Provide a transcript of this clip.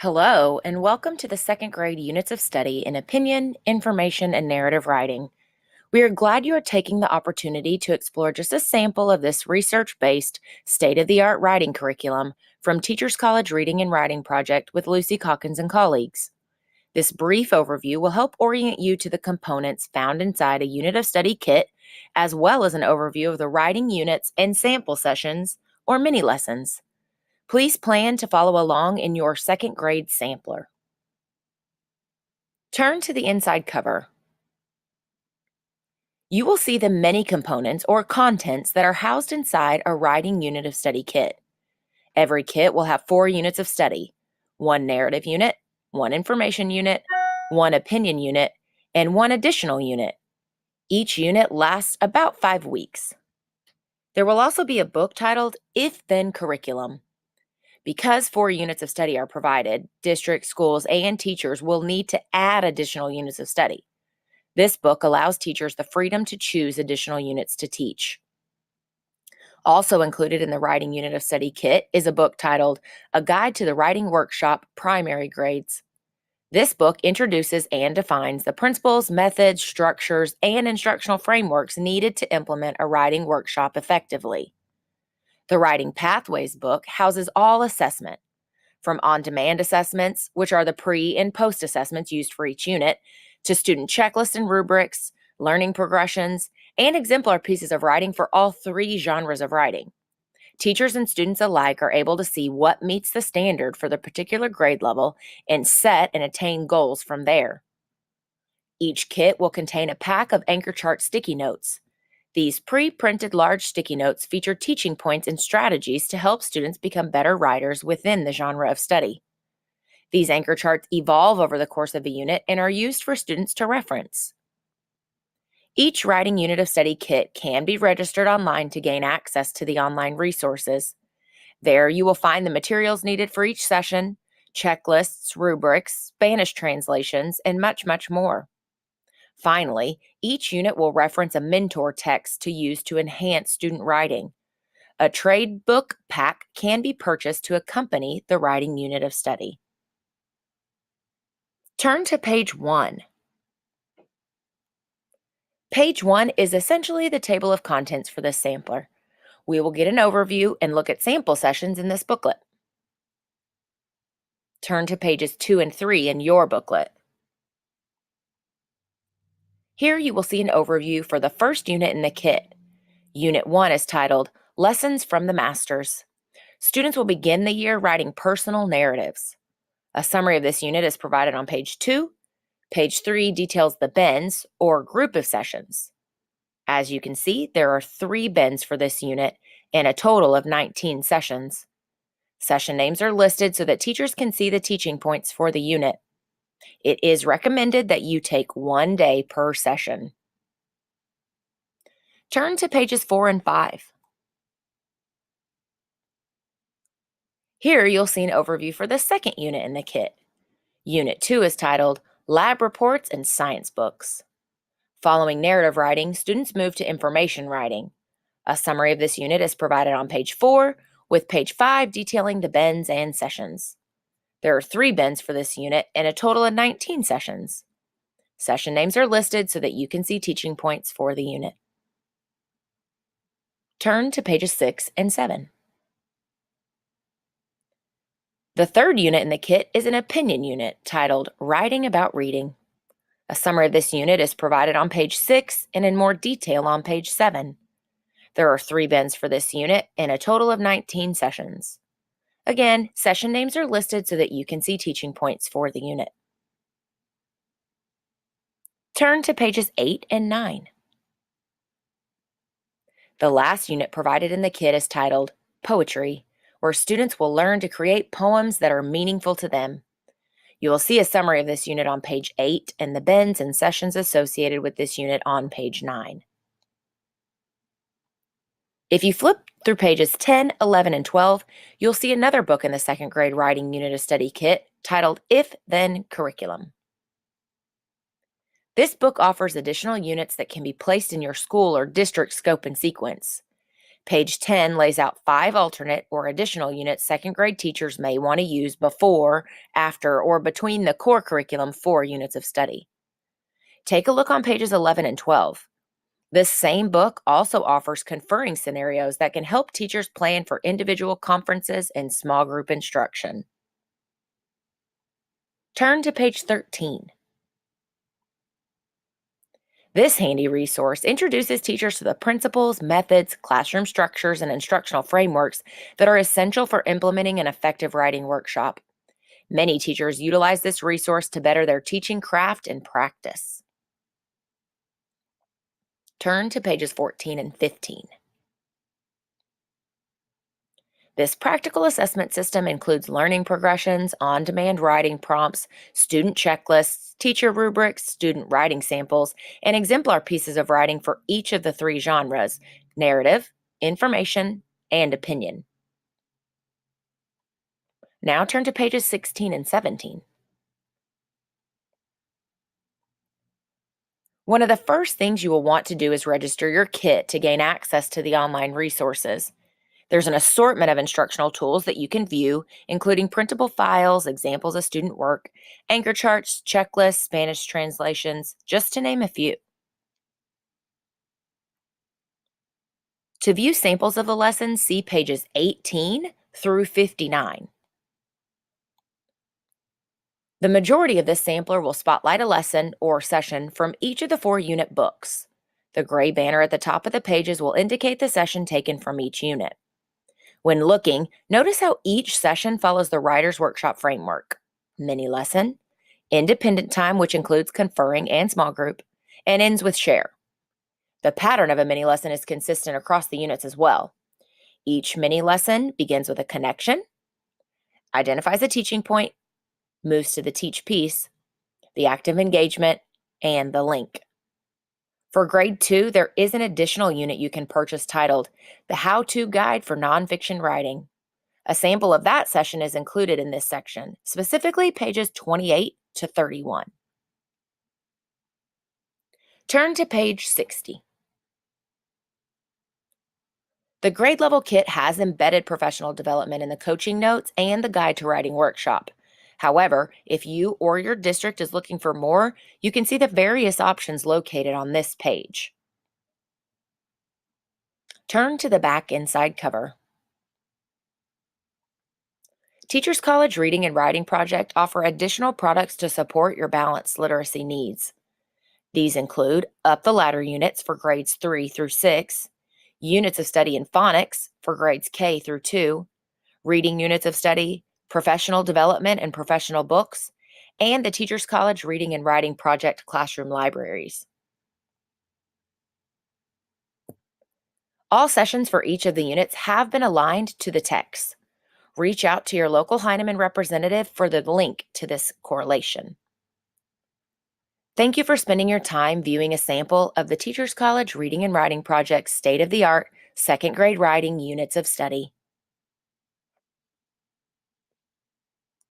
Hello, and welcome to the second grade units of study in opinion, information, and narrative writing. We are glad you are taking the opportunity to explore just a sample of this research-based, state-of-the-art writing curriculum from Teachers College Reading and Writing Project with Lucy Calkins and colleagues. This brief overview will help orient you to the components found inside a unit of study kit, as well as an overview of the writing units and sample sessions, or mini lessons. Please plan to follow along in your second grade sampler. Turn to the inside cover. You will see the many components or contents that are housed inside a writing unit of study kit. Every kit will have 4 units of study: 1 narrative unit, 1 information unit, 1 opinion unit, and 1 additional unit. Each unit lasts about 5 weeks. There will also be a book titled If Then Curriculum. Because 4 units of study are provided, districts, schools, and teachers will need to add additional units of study. This book allows teachers the freedom to choose additional units to teach. Also included in the writing unit of study kit is a book titled A Guide to the Writing Workshop Primary Grades. This book introduces and defines the principles, methods, structures, and instructional frameworks needed to implement a writing workshop effectively. The Writing Pathways book houses all assessment, from on-demand assessments, which are the pre- and post-assessments used for each unit, to student checklists and rubrics, learning progressions, and exemplar pieces of writing for all 3 genres of writing. Teachers and students alike are able to see what meets the standard for the particular grade level and set and attain goals from there. Each kit will contain a pack of anchor chart sticky notes. These pre-printed large sticky notes feature teaching points and strategies to help students become better writers within the genre of study. These anchor charts evolve over the course of a unit and are used for students to reference. Each writing unit of study kit can be registered online to gain access to the online resources. There you will find the materials needed for each session, checklists, rubrics, Spanish translations, and much, much more. Finally, each unit will reference a mentor text to use to enhance student writing. A trade book pack can be purchased to accompany the writing unit of study. Turn to page 1. Page 1 is essentially the table of contents for this sampler. We will get an overview and look at sample sessions in this booklet. Turn to pages 2 and 3 in your booklet. Here you will see an overview for the first unit in the kit. Unit 1 is titled Lessons from the Masters. Students will begin the year writing personal narratives. A summary of this unit is provided on page 2. Page 3 details the bends, or group of sessions. As you can see, there are 3 bends for this unit and a total of 19 sessions. Session names are listed so that teachers can see the teaching points for the unit. It is recommended that you take 1 day per session. Turn to pages 4 and 5. Here you'll see an overview for the second unit in the kit. Unit 2 is titled Lab Reports and Science Books. Following narrative writing, students move to information writing. A summary of this unit is provided on page 4, with page 5 detailing the bends and sessions. There are 3 bends for this unit and a total of 19 sessions. Session names are listed so that you can see teaching points for the unit. Turn to pages 6 and 7. The third unit in the kit is an opinion unit titled Writing About Reading. A summary of this unit is provided on page 6 and in more detail on page 7. There are 3 bends for this unit and a total of 19 sessions. Again, session names are listed so that you can see teaching points for the unit. Turn to pages 8 and 9. The last unit provided in the kit is titled Poetry, where students will learn to create poems that are meaningful to them. You will see a summary of this unit on page 8 and the bends and sessions associated with this unit on page 9. If you flip through pages 10, 11, and 12, you'll see another book in the second grade writing unit of study kit titled If Then Curriculum. This book offers additional units that can be placed in your school or district scope and sequence. Page 10 lays out 5 alternate or additional units second grade teachers may want to use before, after, or between the core curriculum 4 units of study. Take a look on pages 11 and 12. This same book also offers conferring scenarios that can help teachers plan for individual conferences and small group instruction. Turn to page 13. This handy resource introduces teachers to the principles, methods, classroom structures, and instructional frameworks that are essential for implementing an effective writing workshop. Many teachers utilize this resource to better their teaching craft and practice. Turn to pages 14 and 15. This practical assessment system includes learning progressions, on-demand writing prompts, student checklists, teacher rubrics, student writing samples, and exemplar pieces of writing for each of the 3 genres: narrative, information, and opinion. Now turn to pages 16 and 17. One of the first things you will want to do is register your kit to gain access to the online resources. There's an assortment of instructional tools that you can view, including printable files, examples of student work, anchor charts, checklists, Spanish translations, just to name a few. To view samples of the lessons, see pages 18 through 59. The majority of this sampler will spotlight a lesson or session from each of the 4 unit books. The gray banner at the top of the pages will indicate the session taken from each unit. When looking, notice how each session follows the Writer's Workshop framework: mini lesson, independent time, which includes conferring and small group, and ends with share. The pattern of a mini lesson is consistent across the units as well. Each mini lesson begins with a connection, identifies a teaching point, moves to the teach piece, the active engagement, and the link. For grade 2, there is an additional unit you can purchase titled The How-To Guide for Nonfiction Writing. A sample of that session is included in this section, specifically pages 28 to 31. Turn to page 60. The grade level kit has embedded professional development in the coaching notes and the guide to writing workshop. However, if you or your district is looking for more, you can see the various options located on this page. Turn to the back inside cover. Teachers College Reading and Writing Project offer additional products to support your balanced literacy needs. These include Up the Ladder units for grades 3 through 6, units of study in phonics for grades K through 2, reading units of study, professional development and professional books, and the Teachers College Reading and Writing Project classroom libraries. All sessions for each of the units have been aligned to the text. Reach out to your local Heinemann representative for the link to this correlation. Thank you for spending your time viewing a sample of the Teachers College Reading and Writing Project's state-of-the-art second grade writing units of study.